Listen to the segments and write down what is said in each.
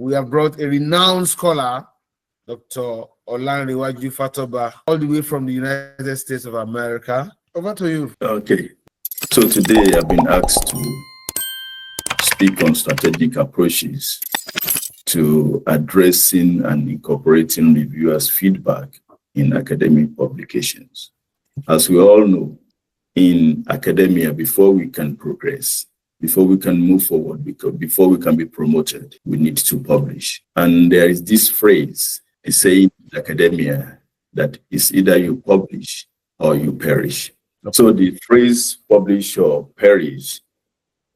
we have brought a renowned scholar, Dr. Olani Waju Fatoba, all the way from the United States of America. Over to you. Okay. So today I've been asked to speak on strategic approaches to addressing and incorporating reviewers' feedback in academic publications. As we all know, in academia, before we can progress, before we can move forward, before we can be promoted, we need to publish. And there is this phrase, a saying in academia, that is either you publish or you perish. So the phrase publish or perish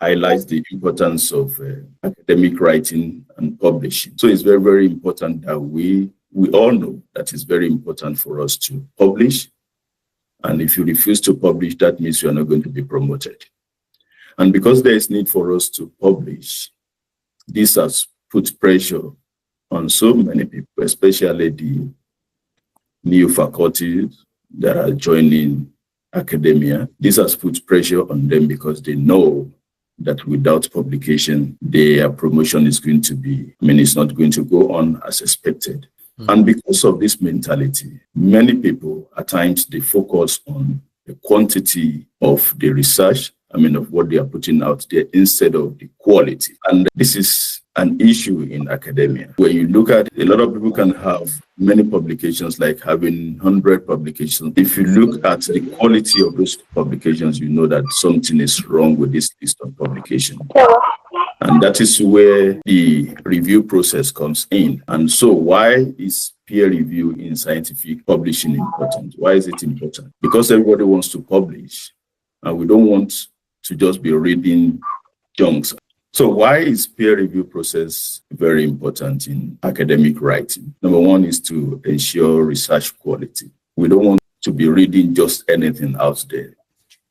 highlights the importance of academic writing and publishing. So it's very, very important that we all know that it's very important for us to publish. And if you refuse to publish, that means you are not going to be promoted. And because there is need for us to publish, this has put pressure on so many people, especially the new faculties that are joining academia. This has put pressure on them because they know that without publication, their promotion is going to be, it's not going to go on as expected. And because of this mentality, many people at times they focus on the quantity of the research, of what they are putting out there instead of the quality. And this is an issue in academia. When you look at, a lot of people can have many publications, like having 100 publications. If you look at the quality of those publications, you know that something is wrong with this list of publications. And that is where the review process comes in. And so why is peer review in scientific publishing important? Why is it important? Because everybody wants to publish, and we don't want to just be reading junks. So why is peer review process very important in academic writing? Number one is to ensure research quality. We don't want to be reading just anything out there.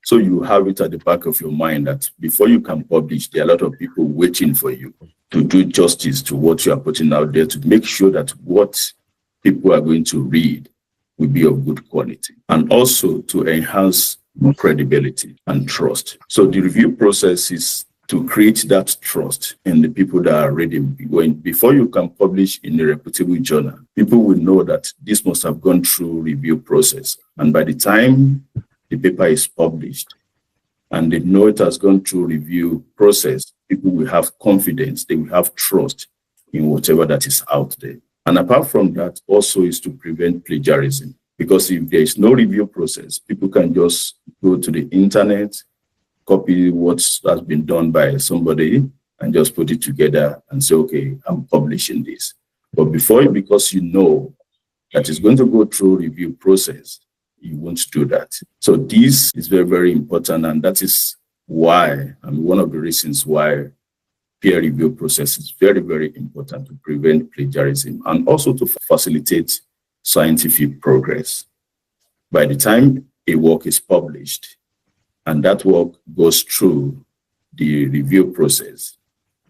So you have it at the back of your mind that before you can publish, there are a lot of people waiting for you to do justice to what you are putting out there, to make sure that what people are going to read will be of good quality, and also to enhance credibility and trust. So the review process is to create that trust in the people that are reading. Before you can publish in a reputable journal, people will know that this must have gone through review process. And by the time the paper is published and they know it has gone through review process, people will have confidence, they will have trust in whatever that is out there. And apart from that, also is to prevent plagiarism. Because if there is no review process, people can just go to the internet, copy what has been done by somebody and just put it together and say, okay, I'm publishing this. But because you know that it's going to go through review process, you won't do that. So this is very, very important. And that is why, one of the reasons why peer review process is very, very important, to prevent plagiarism and also to facilitate scientific progress. By the time a work is published and that work goes through the review process,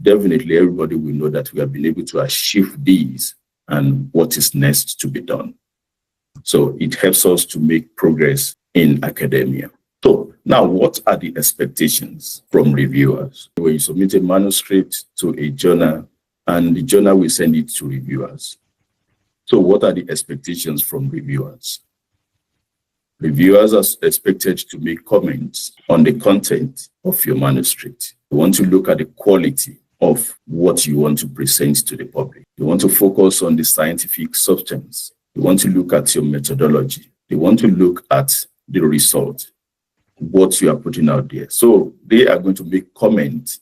definitely everybody will know that we have been able to achieve these and what is next to be done. So it helps us to make progress in academia. So now, what are the expectations from reviewers? When you submit a manuscript to a journal and the journal will send it to reviewers. So what are the expectations from reviewers? Reviewers are expected to make comments on the content of your manuscript. You want to look at the quality of what you want to present to the public. You want to focus on the scientific substance. You want to look at your methodology. You want to look at the result, what you are putting out there. So they are going to make comments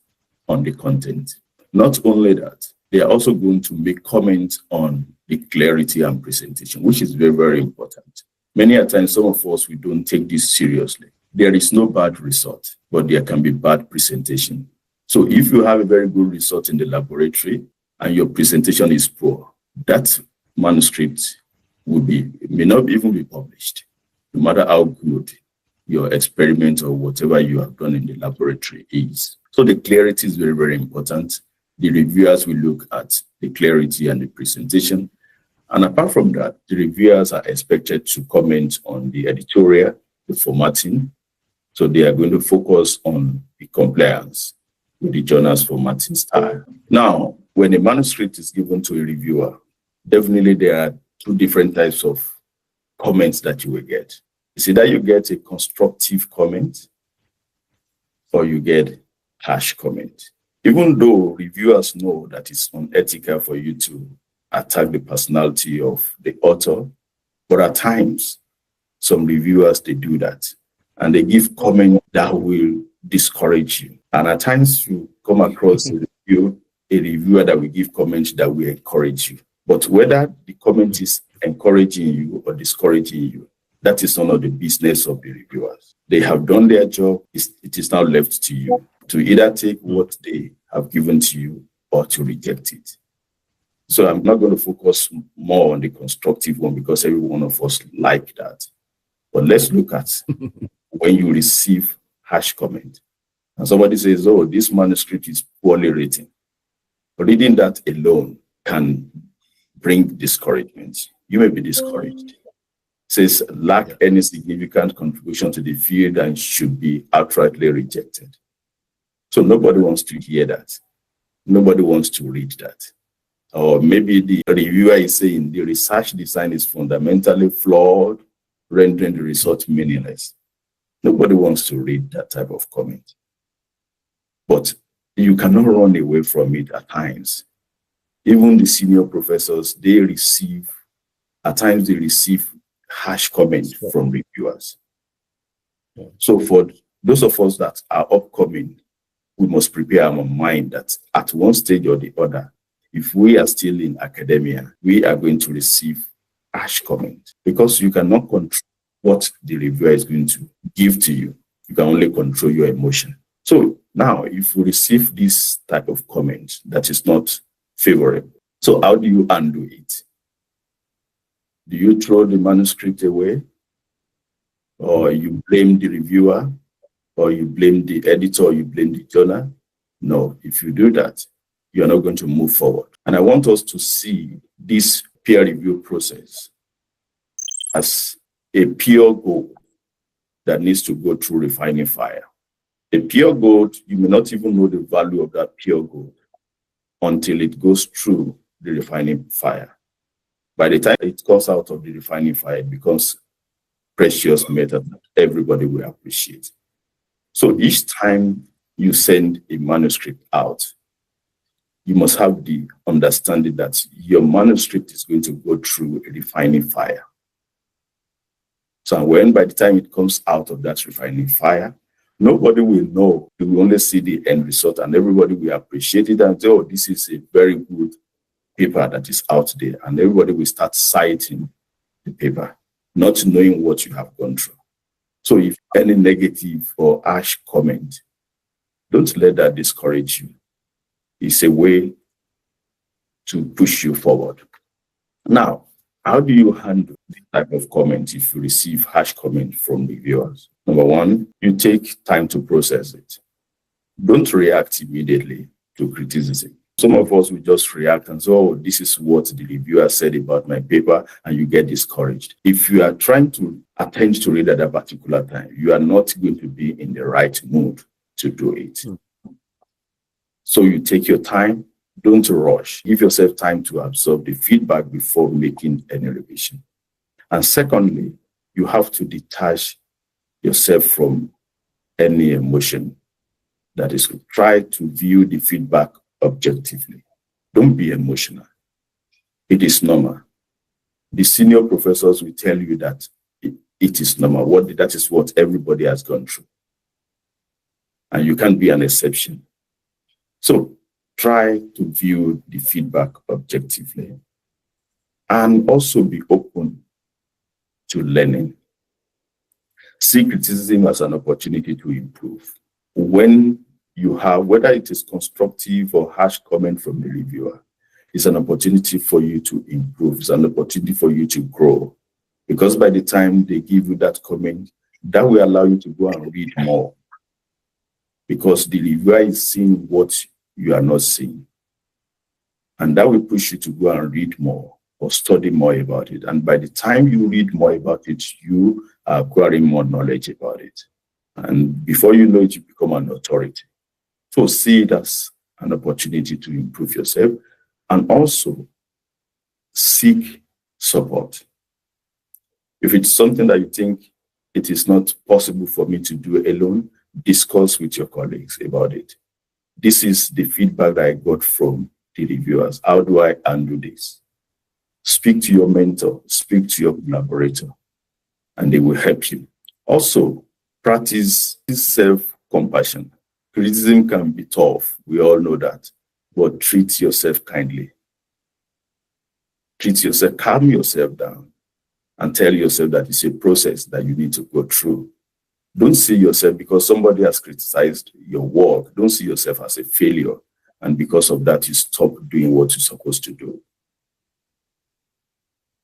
on the content. Not only that, they are also going to make comments on the clarity and presentation, which is very, very important. Many a times, some of us, we don't take this seriously. There is no bad result, but there can be bad presentation. So if you have a very good result in the laboratory and your presentation is poor, that manuscript may not even be published, no matter how good your experiment or whatever you have done in the laboratory is. So the clarity is very, very important. The reviewers will look at the clarity and the presentation. And apart from that, the reviewers are expected to comment on the editorial, the formatting. So they are going to focus on the compliance with the journal's formatting style. Now, when a manuscript is given to a reviewer, definitely there are two different types of comments that you will get. It's either you get a constructive comment or you get harsh comment. Even though reviewers know that it's unethical for you to attack the personality of the author, but at times, some reviewers, they do that. And they give comments that will discourage you. And at times, you come across a reviewer that will give comments that will encourage you. But whether the comment is encouraging you or discouraging you, that is none of the business of the reviewers. They have done their job. It is now left to you to either take what they have given to you or to reject it. So I'm not going to focus more on the constructive one because every one of us like that. But let's look at when you receive harsh comment. And somebody says, oh, this manuscript is poorly written. Reading that alone can bring discouragement. You may be discouraged. It says, lack any significant contribution to the field and should be outrightly rejected. So nobody wants to hear that. Nobody wants to read that. Or maybe the reviewer is saying the research design is fundamentally flawed, rendering the result meaningless. Nobody wants to read that type of comment. But you cannot run away from it at times. Even the senior professors, at times they receive harsh comments from reviewers. So for those of us that are upcoming, we must prepare our mind that at one stage or the other, if we are still in academia, we are going to receive harsh comment because you cannot control what the reviewer is going to give to you. You can only control your emotion. So now, if you receive this type of comment that is not favorable, so how do you undo it? Do you throw the manuscript away? Or you blame the reviewer? Or you blame the editor? Or you blame the journal? No, if you do that, you're not going to move forward. And I want us to see this peer review process as a pure gold that needs to go through refining fire. A pure gold, you may not even know the value of that pure gold until it goes through the refining fire. By the time it comes out of the refining fire, it becomes precious metal that everybody will appreciate. So each time you send a manuscript out, you must have the understanding that your manuscript is going to go through a refining fire. So when by the time it comes out of that refining fire, nobody will know. You will only see the end result and everybody will appreciate it and say, oh, this is a very good paper that is out there. And everybody will start citing the paper, not knowing what you have gone through. So if any negative or harsh comment, don't let that discourage you. It's a way to push you forward. Now, how do you handle this type of comment if you receive harsh comment from reviewers? Number one, you take time to process it. Don't react immediately to criticism. Some of us will just react and say, oh, this is what the reviewer said about my paper, and you get discouraged. If you are trying to attend to read at a particular time, you are not going to be in the right mood to do it. So you take your time, don't rush. Give yourself time to absorb the feedback before making any revision. And secondly, you have to detach yourself from any emotion. That is, try to view the feedback objectively. Don't be emotional. It is normal. The senior professors will tell you that it is normal. That is what everybody has gone through. And you can't be an exception. So try to view the feedback objectively and also be open to learning. See criticism as an opportunity to improve. When you have, whether it is constructive or harsh comment from the reviewer, it's an opportunity for you to improve. It's an opportunity for you to grow. Because by the time they give you that comment, that will allow you to go and read more. Because the reviewer is seeing what you are not seeing. And that will push you to go and read more or study more about it. And by the time you read more about it, you are acquiring more knowledge about it. And before you know it, you become an authority. So see it as an opportunity to improve yourself, and also seek support. If it's something that you think it is not possible for me to do alone, discuss with your colleagues about it. This is the feedback that I got from the reviewers. How do I handle this? Speak to your mentor, speak to your collaborator, and they will help you. Also, practice self-compassion. Criticism can be tough, we all know that, but treat yourself kindly. Treat yourself, calm yourself down, and tell yourself that it's a process that you need to go through. Don't see yourself because somebody has criticized your work. Don't see yourself as a failure. And because of that, you stop doing what you're supposed to do.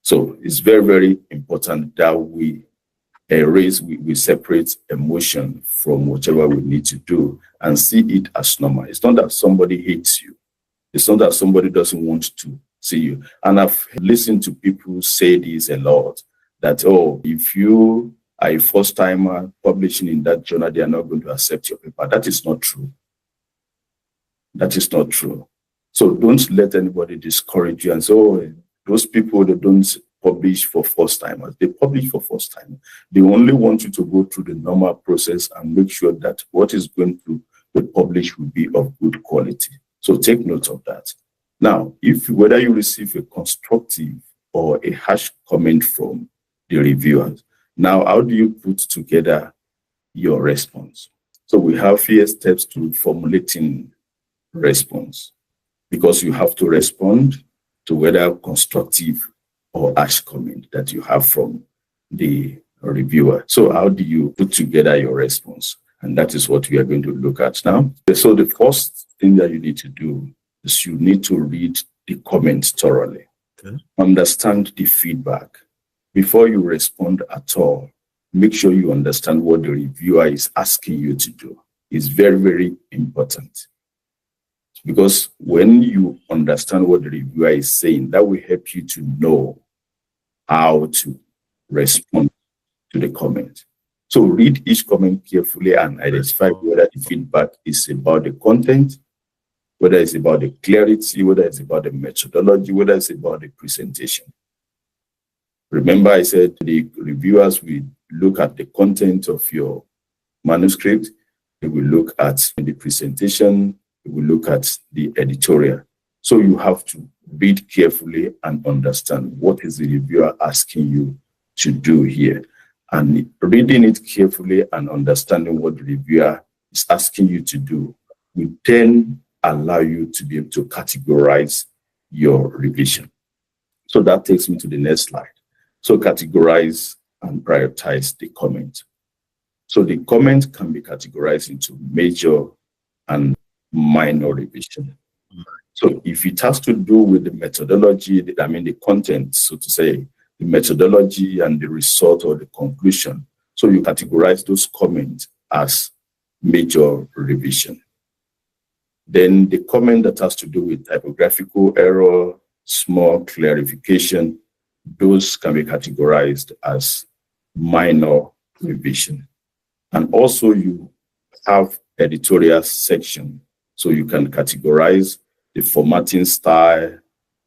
So it's very, very important that we separate emotion from whatever we need to do and see it as normal. It's not that somebody hates you. It's not that somebody doesn't want to see you. And I've listened to people say this a lot, that, oh, if you are a first-timer publishing in that journal, they are not going to accept your paper. That is not true. That is not true. So don't let anybody discourage you and say, oh, those people that don't publish for first-timers, they publish for first-timers. They only want you to go through the normal process and make sure that what is going to be published will be of good quality. So take note of that. Now, whether you receive a constructive or a harsh comment from the reviewers, now how do you put together your response? So we have here steps to formulating response, because you have to respond to whether constructive or harsh comment that you have from the reviewer. So how do you put together your response? And that is what we are going to look at now. So the first thing that you need to do is you need to read the comments thoroughly. Okay. Understand the feedback. Before you respond at all, make sure you understand what the reviewer is asking you to do. It's very, very important. Because when you understand what the reviewer is saying, that will help you to know how to respond to the comment. So read each comment carefully and identify whether the feedback is about the content, whether it's about the clarity, whether it's about the methodology, whether it's about the presentation. Remember, I said the reviewers will look at the content of your manuscript, they will look at the presentation, they will look at the editorial. So you have to read carefully and understand what is the reviewer asking you to do here. And reading it carefully and understanding what the reviewer is asking you to do will then allow you to be able to categorize your revision. So that takes me to the next slide. So categorize and prioritize the comment. So the comment can be categorized into major and minor revision. So if it has to do with the methodology, the content, so to say, the methodology and the result or the conclusion, so you categorize those comments as major revision. Then the comment that has to do with typographical error, small clarification, those can be categorized as minor revision. And also you have editorial section, so you can categorize the formatting style,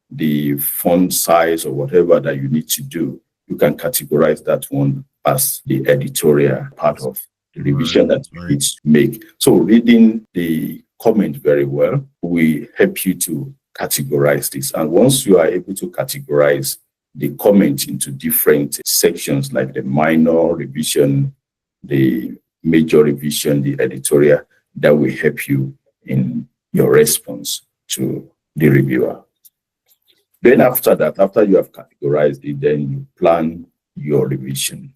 the font size, or whatever that you need to do. You can categorize that one as the editorial part of the revision that you need to make. So reading the comment very well will help you to categorize this. And once you are able to categorize the comment into different sections, like the minor revision, the major revision, the editorial, that will help you in your response to the reviewer. Then after that, after you have categorized it, then you plan your revision.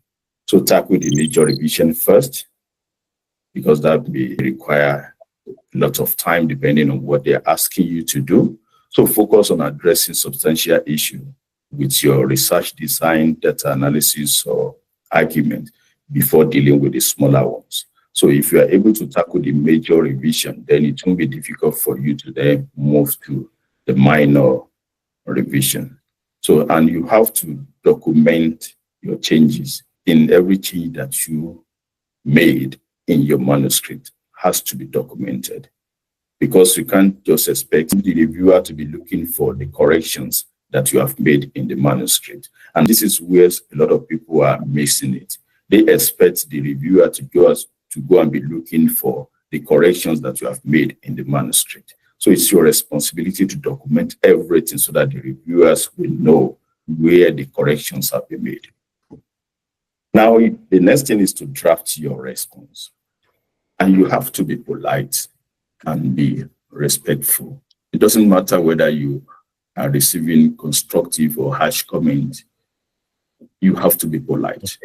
So tackle the major revision first, because that will require a lot of time depending on what they're asking you to do. So focus on addressing substantial issue with your research design, data analysis, or argument before dealing with the smaller ones. So if you are able to tackle the major revision, then it won't be difficult for you to then move to the minor revision. So, and you have to document your changes. In every change that you made in your manuscript has to be documented. because you can't just expect the reviewer to be looking for the corrections that you have made in the manuscript. And this is where a lot of people are missing it. They expect the reviewer to go and be looking for the corrections that you have made in the manuscript. So it's your responsibility to document everything so that the reviewers will know where the corrections have been made. Now, the next thing is to draft your response. And you have to be polite and be respectful. It doesn't matter whether you are receiving constructive or harsh comments. You have to be polite.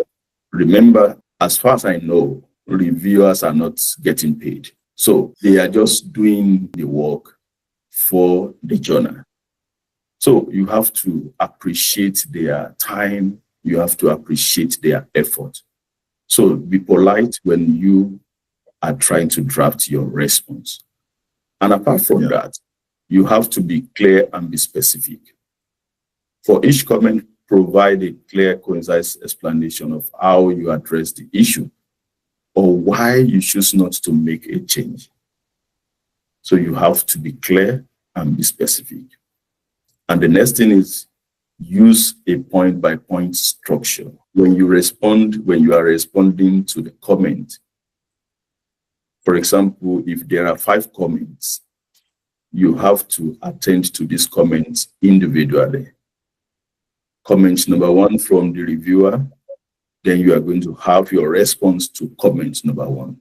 Remember, as far as I know, reviewers are not getting paid. So they are just doing the work for the journal. So you have to appreciate their time. You have to appreciate their effort. So be polite when you are trying to draft your response. And apart from that, you have to be clear and be specific. For each comment, provide a clear, concise explanation of how you address the issue or why you choose not to make a change. So you have to be clear and be specific. And the next thing is use a point-by-point structure. When you are responding to the comment, for example, if there are 5 comments, you have to attend to these comments individually. Comment number 1 from the reviewer, then you are going to have your response to comment number 1.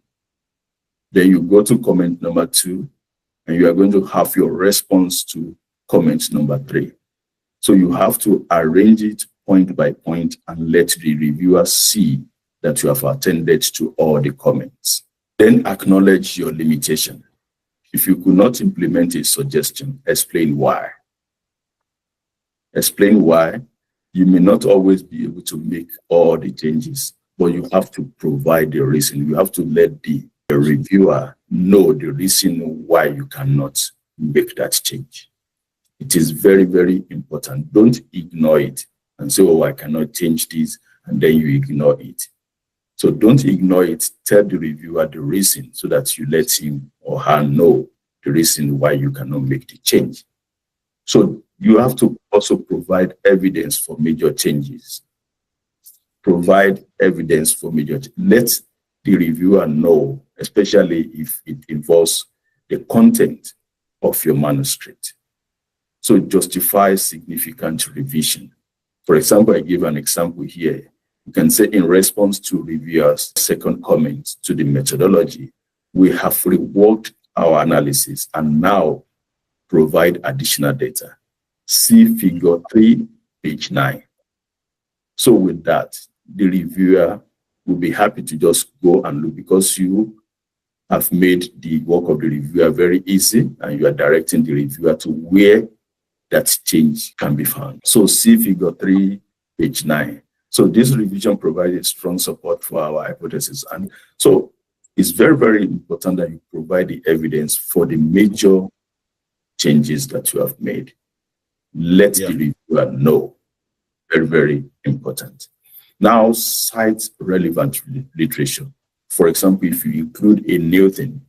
Then you go to comment number 2, and you are going to have your response to comment number 3. So you have to arrange it point by point and let the reviewer see that you have attended to all the comments. Then acknowledge your limitation. If you could not implement a suggestion, explain why. Explain why. You may not always be able to make all the changes, but you have to provide the reason. You have to let the reviewer know the reason why you cannot make that change. It is very, very important. Don't ignore it and say, oh, I cannot change this, and then you ignore it. So don't ignore it. Tell the reviewer the reason so that you let him or her know the reason why you cannot make the change. So you have to also provide evidence for major changes. Provide evidence for major changes. Let the reviewer know, especially if it involves the content of your manuscript. So justify significant revision. For example, I give an example here. You can say in response to reviewers' second comment to the methodology, we have reworked our analysis and now provide additional data. See figure 3, page 9. So with that, the reviewer will be happy to just go and look because you have made the work of the reviewer very easy and you are directing the reviewer to where that change can be found. So see figure 3, page 9. So this revision provides strong support for our hypothesis. And so it's very, very important that you provide the evidence for the major changes that you have made. Let the reviewer know. Very, very important. Now, cite relevant literature. For example, if you include a new thing,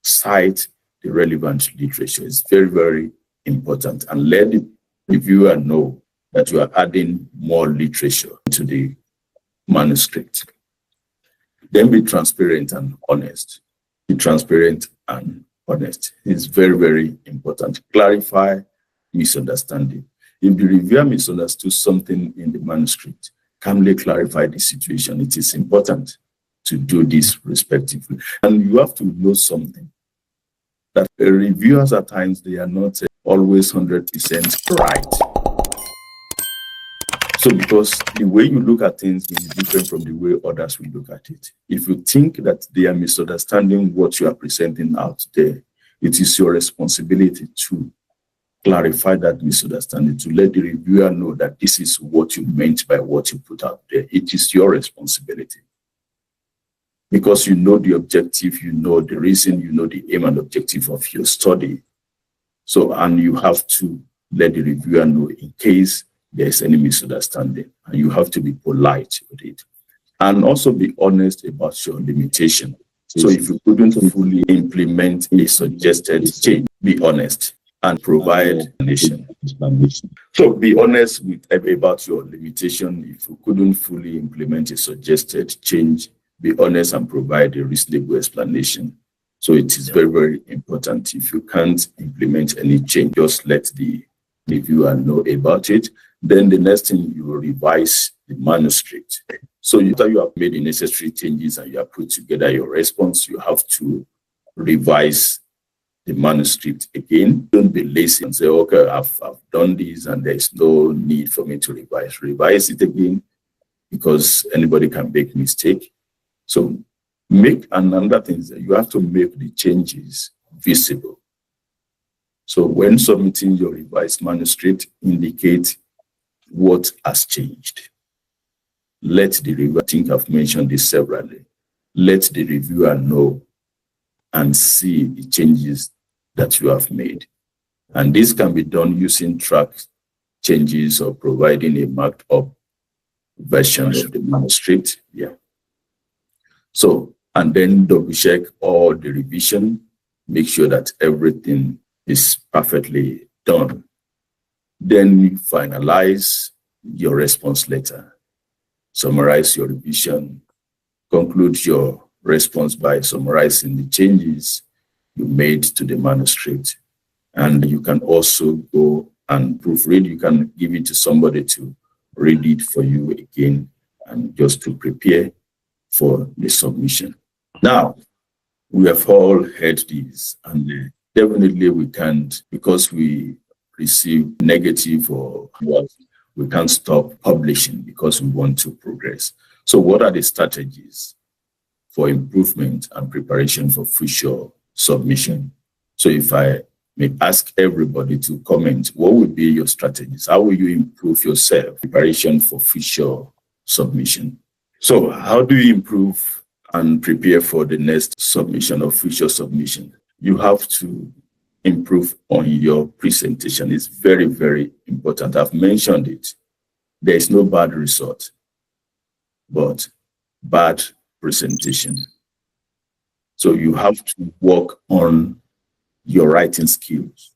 cite the relevant literature. It's very, very important. And let the reviewer know that you are adding more literature to the manuscript. Then be transparent and honest. Be transparent and honest. It's very, very important. Clarify misunderstanding. If the reviewer misunderstood something in the manuscript, calmly clarify the situation. It is important to do this respectively. And you have to know something, that reviewers at times, they are not always 100% right. So because the way you look at things is different from the way others will look at it. If you think that they are misunderstanding what you are presenting out there, it is your responsibility to clarify that misunderstanding, to let the reviewer know that this is what you meant by what you put out there. It is your responsibility. Because you know the objective, you know the reason, you know the aim and objective of your study. So, and you have to let the reviewer know in case there's any misunderstanding, and you have to be polite with it. And also be honest about your limitation. So if you couldn't fully implement a suggested change, be honest and provide explanation. So be honest about your limitation. If you couldn't fully implement a suggested change, be honest and provide a reasonable explanation. So it is very, very important. If you can't implement any change, just let the reviewer know about it. Then the next thing, you will revise the manuscript. So after you have made the necessary changes and you have put together your response, you have to revise the manuscript again. Don't be lazy and say, okay, I've done this and there's no need for me to revise. Revise it again because anybody can make mistake. So another thing is that you have to make the changes visible. So when submitting your revised manuscript, indicate what has changed. Let the reviewer, I think I've mentioned this severally, let the reviewer know and see the changes that you have made. And this can be done using track changes or providing a marked up version of the manuscript. Yeah. So, and then double check all the revision, make sure that everything is perfectly done. Then finalize your response letter. Summarize your revision. Conclude your response by summarizing the changes you made to the manuscript. And you can also go and proofread. You can give it to somebody to read it for you again and just to prepare for the submission. Now, we have all heard this, and definitely we can't, because we receive negative or what, we can't stop publishing because we want to progress. So what are the strategies for improvement and preparation for future submission? So if I may ask everybody to comment, what would be your strategies? How will you improve yourself, preparation for future submission? So how do you improve and prepare for the next submission or future submission? You have to improve on your presentation. It's very, very important. I've mentioned it. There is no bad result, but bad presentation. So you have to work on your writing skills,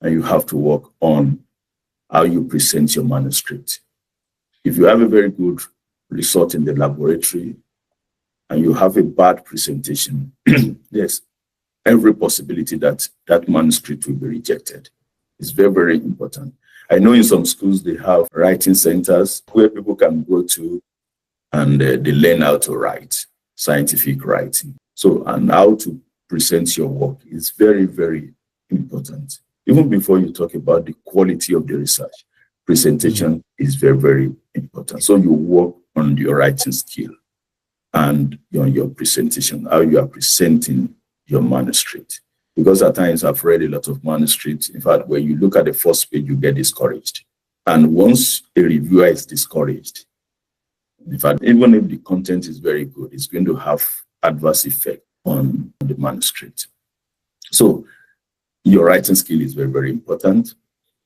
and you have to work on how you present your manuscript. If you have a very good result in the laboratory and you have a bad presentation, yes, every possibility that that manuscript will be rejected. It's very, very important. I know in some schools they have writing centers where people can go to and they learn how to write, scientific writing. So, and how to present your work is very, very important. Even before you talk about the quality of the research, presentation is very, very important. So you work on your writing skill and on your presentation, how you are presenting your manuscript. Because at times I've read a lot of manuscripts. In fact, when you look at the first page, you get discouraged. And once a reviewer is discouraged, in fact, even if the content is very good, it's going to have adverse effect on the manuscript. So your writing skill is very, very important.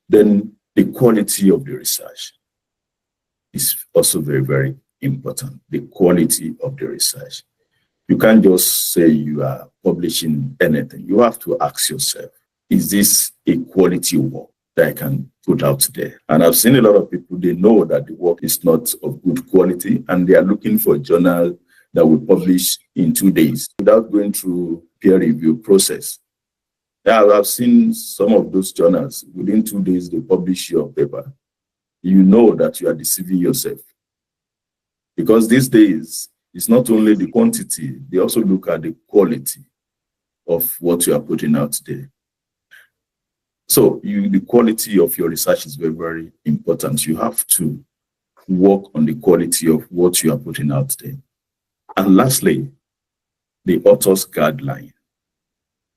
Then the quality of the research is also very, very important. The quality of the research. You can't just say you are publishing anything. You have to ask yourself, is this a quality work that I can put out there? And I've seen a lot of people, they know that the work is not of good quality and they are looking for a journal that will publish in 2 days without going through peer review process. Now, I've seen some of those journals, within 2 days, they publish your paper. You know that you are deceiving yourself. Because these days, it's not only the quantity, they also look at the quality of what you are putting out there. So the quality of your research is very, very important. You have to work on the quality of what you are putting out there. And lastly, the author's guideline.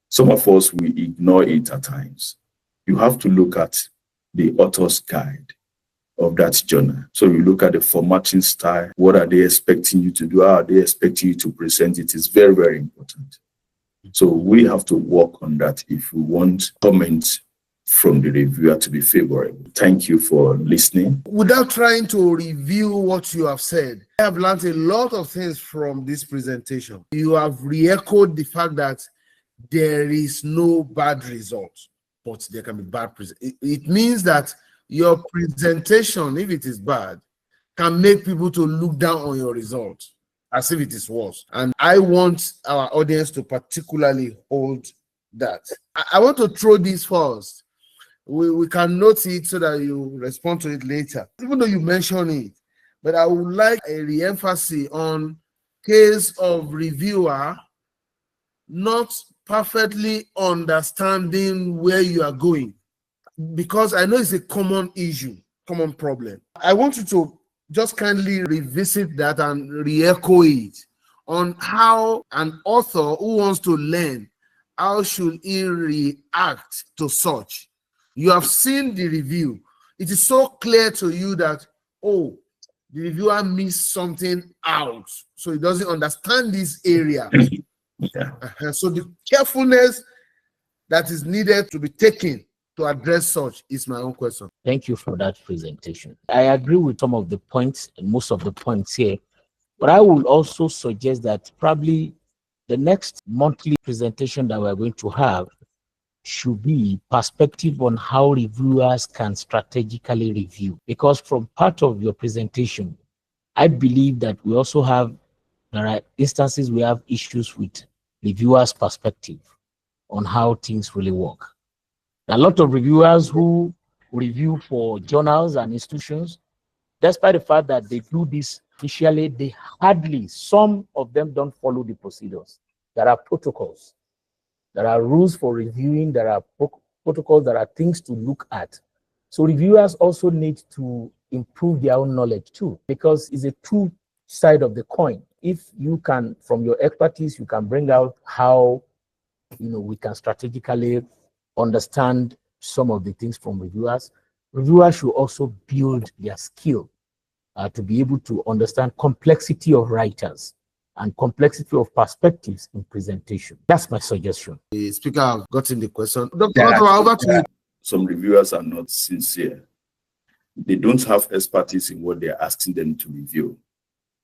Some of us, we ignore it at times. You have to look at the author's guide of that journal. So you look at the formatting style. What are they expecting you to do? How are they expecting you to present it? It's very, very important. So we have to work on that if we want comment from the reviewer to be favorable. Thank you for listening. Without trying to review what you have said, I have learned a lot of things from this presentation. You have re-echoed the fact that there is no bad result, but there can be bad it means that your presentation, if it is bad, can make people to look down on your result as if it is worse. And I want our audience to particularly hold that. I want to throw this first. We can note it so that you respond to it later, even though you mention it. But I would like a re-emphasis on case of reviewer not perfectly understanding where you are going, because I know it's a common issue, common problem. I want you to just kindly revisit that and re-echo it on how an author who wants to learn, how should he react to such. You have seen the review. It is so clear to you that, oh, the reviewer missed something out, so he doesn't understand this area. Yeah. So the carefulness that is needed to be taken to address such is my own question. Thank you for that presentation. I agree with some of the points, most of the points here, but I will also suggest that probably the next monthly presentation that we're going to have should be perspective on how reviewers can strategically review. Because from part of your presentation, I believe that we also have, there are instances we have issues with reviewers' perspective on how things really work. A lot of reviewers who review for journals and institutions, despite the fact that they do this initially, they hardly, some of them don't follow the procedures. There are protocols. There are rules for reviewing. There are protocols. There are things to look at. So reviewers also need to improve their own knowledge too, because it's a two side of the coin. If you can, from your expertise, you can bring out how, we can strategically understand some of the things from reviewers. Reviewers should also build their skill to be able to understand complexity of writers and complexity of perspectives in presentation. That's my suggestion. The speaker has gotten the question. Dr. over to you. Some reviewers are not sincere. They don't have expertise in what they're asking them to review.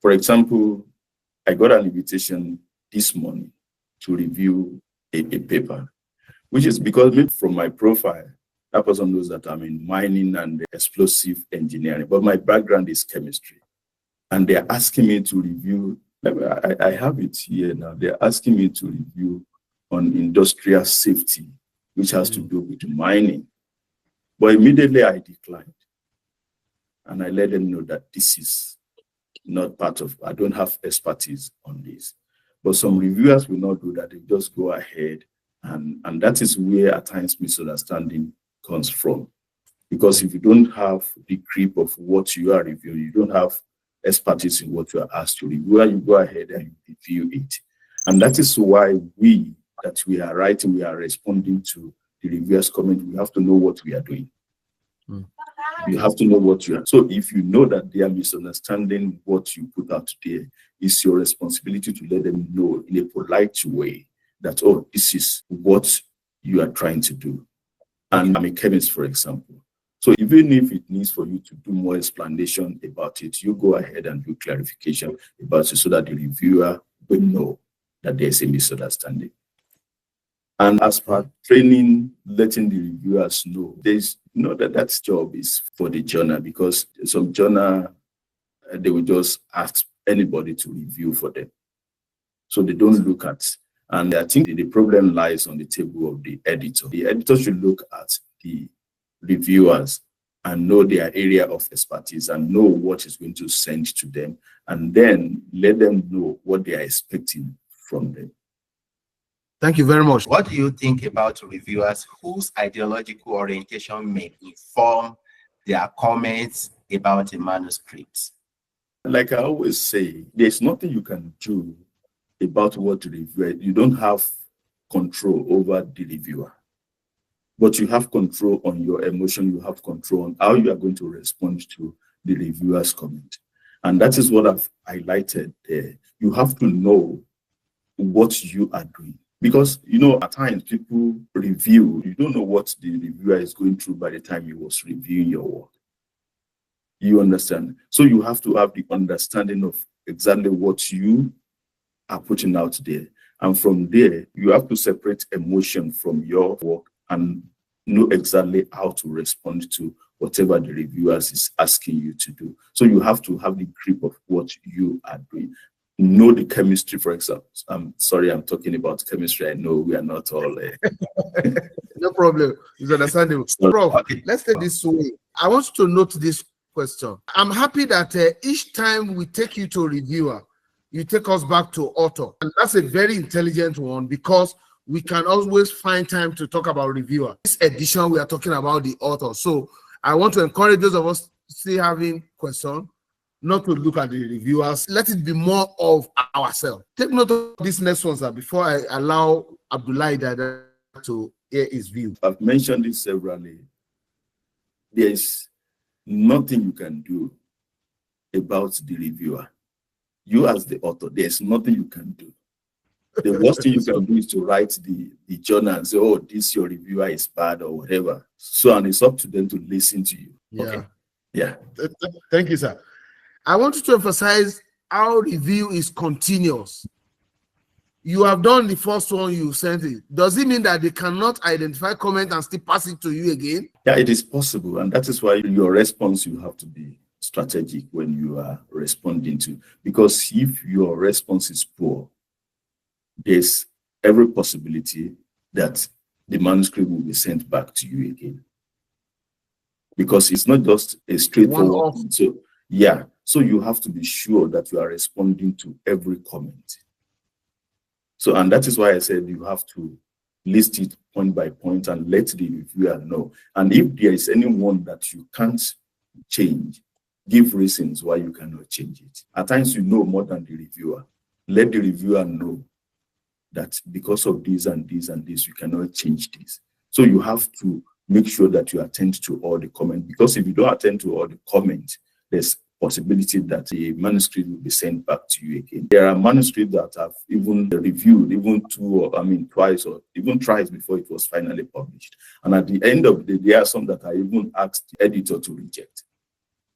For example, I got an invitation this morning to review a paper, which is because maybe from my profile, that person knows that I'm in mining and explosive engineering, but my background is chemistry. And they're asking me to review, I have it here now, they're asking me to review on industrial safety, which has to do with mining. But immediately I declined. And I let them know that this is not part of, I don't have expertise on this. But some reviewers will not do that. They just go ahead. And that is where at times misunderstanding comes from. Because if you don't have the grip of what you are reviewing, you don't have expertise in what you are asked to review, you go ahead and you review it. And that is why we are writing, we are responding to the reviewers' comment. We have to know what we are doing. You have to know what you are. So if you know that they are misunderstanding what you put out there, it's your responsibility to let them know in a polite way that, oh, this is what you are trying to do. And I'm a chemist, for example. So even if it needs for you to do more explanation about it, you go ahead and do clarification about it so that the reviewer will know that there's a misunderstanding. And as per training, letting the reviewers know, there's that job is for the journal, because some journal, they will just ask anybody to review for them. So they don't look at, and I think the problem lies on the table of the editor. The editor should look at the reviewers and know their area of expertise and know what is going to send to them, and then let them know what they are expecting from them. Thank you very much. What do you think about reviewers whose ideological orientation may inform their comments about a manuscript? Like I always say, there's nothing you can do about what the reviewer, you don't have control over the reviewer, but you have control on your emotion, you have control on how you are going to respond to the reviewer's comment. And that is what I've highlighted there. You have to know what you are doing. Because, you know, at times people review, you don't know what the reviewer is going through by the time he was reviewing your work. You understand? So you have to have the understanding of exactly what you are putting out there. And from there, you have to separate emotion from your work and know exactly how to respond to whatever the reviewer is asking you to do. So you have to have the grip of what you are doing. Know the chemistry, for example. I'm sorry, I'm talking about chemistry. I know we are not all... No problem. It's understandable. Prof, let's take this way. I want you to note this question. I'm happy that each time we take you to a reviewer, you take us back to author. And that's a very intelligent one because we can always find time to talk about reviewer. This edition, we are talking about the author. So I want to encourage those of us still having questions, not to look at the reviewers. Let it be more of ourselves. Take note of this next one, sir, before I allow Abdullah Dada to hear his view. I've mentioned this severally. There is nothing you can do about the reviewer. You as the author, there's nothing you can do. The worst thing you can do is to write the journal and say, oh, this your reviewer is bad or whatever. So, and it's up to them to listen to you. Yeah. Okay. Yeah. Thank you, sir. I want you to emphasize how review is continuous. You have done the first one, you sent it. Does it mean that they cannot identify comment and still pass it to you again? Yeah, it is possible. And that is why your response, you have to be strategic when you are responding to. Because if your response is poor, there's every possibility that the manuscript will be sent back to you again. Because it's not just a straightforward thing. So, yeah. So you have to be sure that you are responding to every comment. So, and that is why I said you have to list it point by point and let the reviewer know. And if there is anyone that you can't change, give reasons why you cannot change it. At times you know more than the reviewer. Let the reviewer know that because of this and this and this, you cannot change this. So you have to make sure that you attend to all the comments, because if you don't attend to all the comments, there's possibility that the manuscript will be sent back to you again. There are manuscripts that have even reviewed, even twice or even thrice before it was finally published. And at the end of the day, there are some that I even asked the editor to reject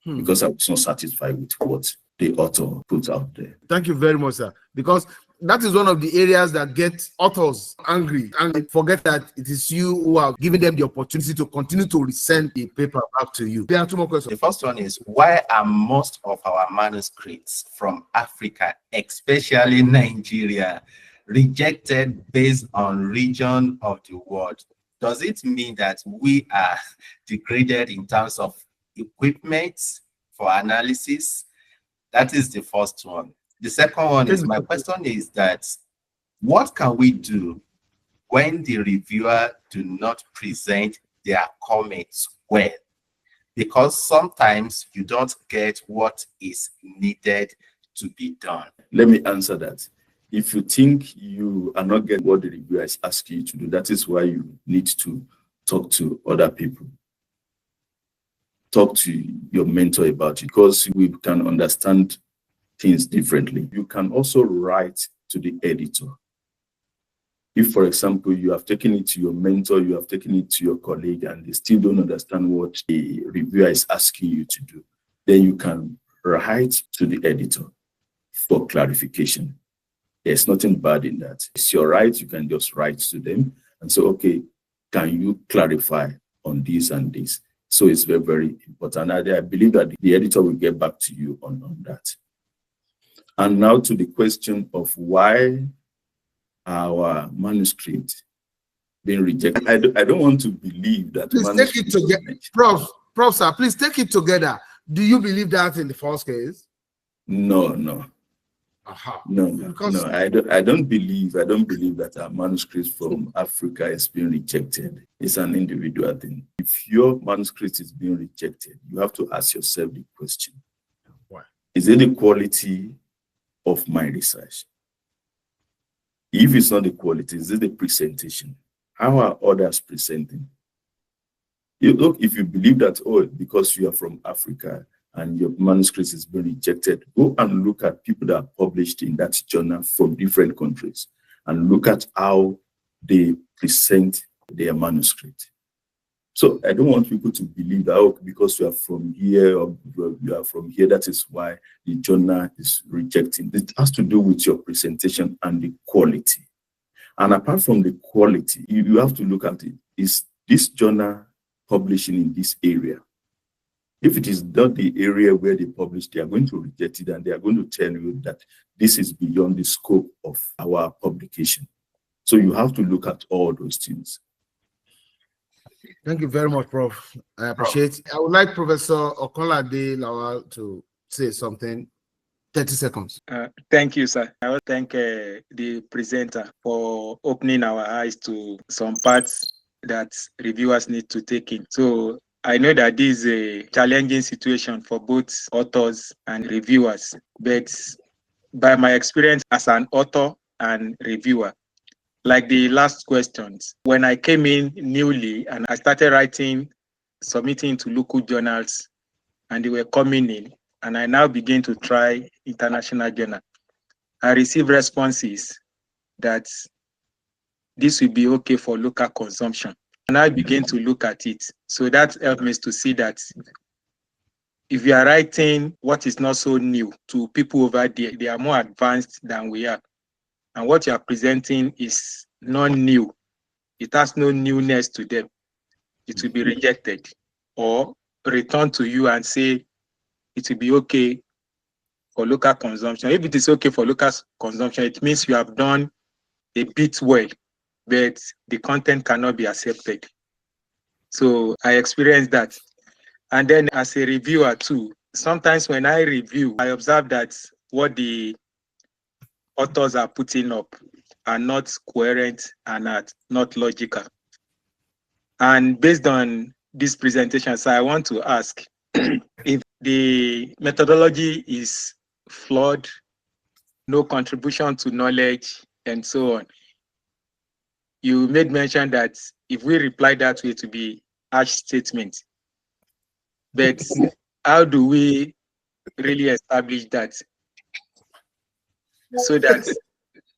because I was not satisfied with what the author put out there. Thank you very much, sir. Because that is one of the areas that get authors angry and they forget that it is you who are giving them the opportunity to continue to resend the paper back to you. There are two more questions. The first one is, why are most of our manuscripts from Africa, especially Nigeria, rejected based on region of the world? Does it mean that we are degraded in terms of equipment for analysis? That is the first one. The second one is, my question is that what can we do when the reviewer do not present their comments well? Because sometimes you don't get what is needed to be done. Let me answer that. If you think you are not getting what the reviewer is asking you to do, that is why you need to talk to other people. Talk to your mentor about it, because we can understand things differently. You can also write to the editor. If, for example, you have taken it to your mentor, you have taken it to your colleague, and they still don't understand what the reviewer is asking you to do, then you can write to the editor for clarification. There's nothing bad in that. It's your right. You can just write to them and say, okay, can you clarify on this and this? So it's very, very important. I believe that the editor will get back to you on that. And now to the question of why our manuscript being rejected. I don't want to believe that. Please take it together. Prof, sir, please take it together. Do you believe that in the first case? No. No. I don't believe that our manuscript from Africa is being rejected. It's an individual thing. If your manuscript is being rejected, you have to ask yourself the question. Why? Is it the quality of my research? If it's not the quality, is it the presentation? How are others presenting? If you believe that, oh, because you are from Africa and your manuscript is being rejected, go and look at people that are published in that journal from different countries and look at how they present their manuscript. So I don't want people to believe that, oh, because you are from here or you are from here, that is why the journal is rejecting. It has to do with your presentation and the quality. And apart from the quality, you have to look at it. Is this journal publishing in this area? If it is not the area where they publish, they are going to reject it, and they are going to tell you that this is beyond the scope of our publication. So you have to look at all those things. Thank you very much, Prof. I appreciate it. I would like Professor Okonlade Lawal to say something. 30 seconds. Thank you, sir. I want to thank the presenter for opening our eyes to some parts that reviewers need to take in. So I know that this is a challenging situation for both authors and reviewers, but by my experience as an author and reviewer, like the last questions, when I came in newly and I started writing, submitting to local journals, and they were coming in, and I now begin to try international journal, I receive responses that this will be okay for local consumption. And I begin to look at it. So that helped me to see that if you are writing what is not so new to people over there, they are more advanced than we are. And what you are presenting is not new. It has no newness to them. It will be rejected or returned to you and say it will be okay for local consumption. If it is okay for local consumption, it means you have done a bit well, but the content cannot be accepted. So I experienced that. And then as a reviewer too, sometimes when I review, I observe that what the authors are putting up are not coherent and are not logical. And based on this presentation, so I want to ask if the methodology is flawed, no contribution to knowledge, and so on. You made mention that if we reply that way to be harsh statement, but how do we really establish that so that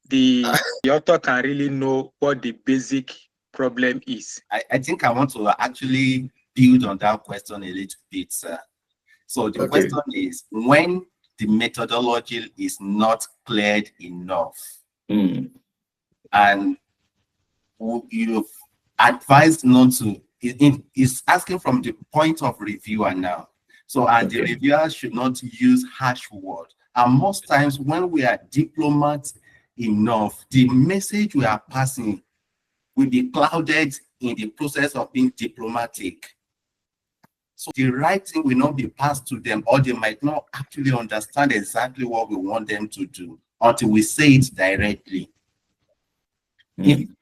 the author can really know what the basic problem is? I think I want to actually build on that question a little bit, sir. So the question is, when the methodology is not cleared enough, and you've advised not to, it's asking from the point of reviewer now. So, and the reviewer should not use harsh words. And most times when we are diplomat enough, the message we are passing will be clouded in the process of being diplomatic. So the right thing will not be passed to them, or they might not actually understand exactly what we want them to do until we say it directly.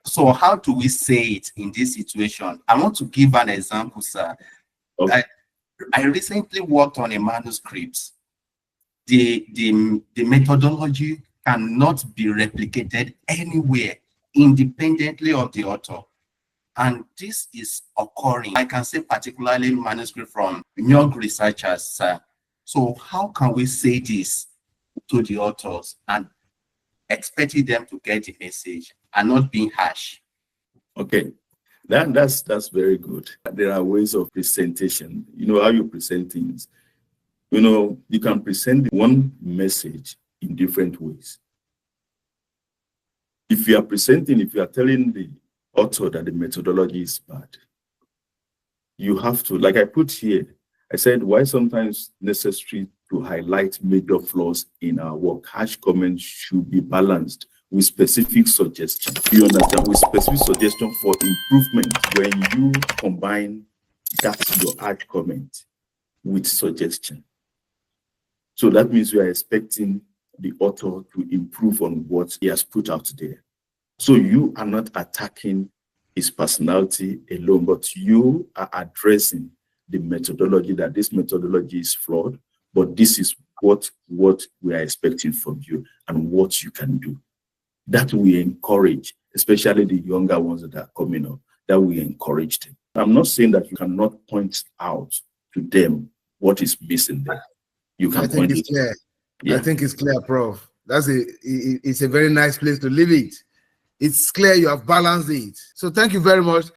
So how do we say it in this situation? I want to give an example, sir. Okay. I recently worked on a manuscript. The methodology cannot be replicated anywhere independently of the author. And this is occurring, I can say particularly manuscript from young researchers, sir. So how can we say this to the authors and expecting them to get the message and not being harsh? Okay, that's very good. There are ways of presentation. You know how you present things. You know, you can present one message in different ways. If you are telling the author that the methodology is bad, you have to, like I put here, I said why sometimes necessary to highlight major flaws in our work. Harsh comments should be balanced with specific suggestions. You understand? With specific suggestion for improvement when you combine that your harsh comment with suggestion. So that means we are expecting the author to improve on what he has put out there. So you are not attacking his personality alone, but you are addressing the methodology, that this methodology is flawed, but this is what we are expecting from you and what you can do. That we encourage, especially the younger ones that are coming up, that we encourage them. I'm not saying that you cannot point out to them what is missing there. You can point it. Yeah. I think it's clear, Prof. It's a very nice place to leave it. it's clear you have balanced it. So thank you very much.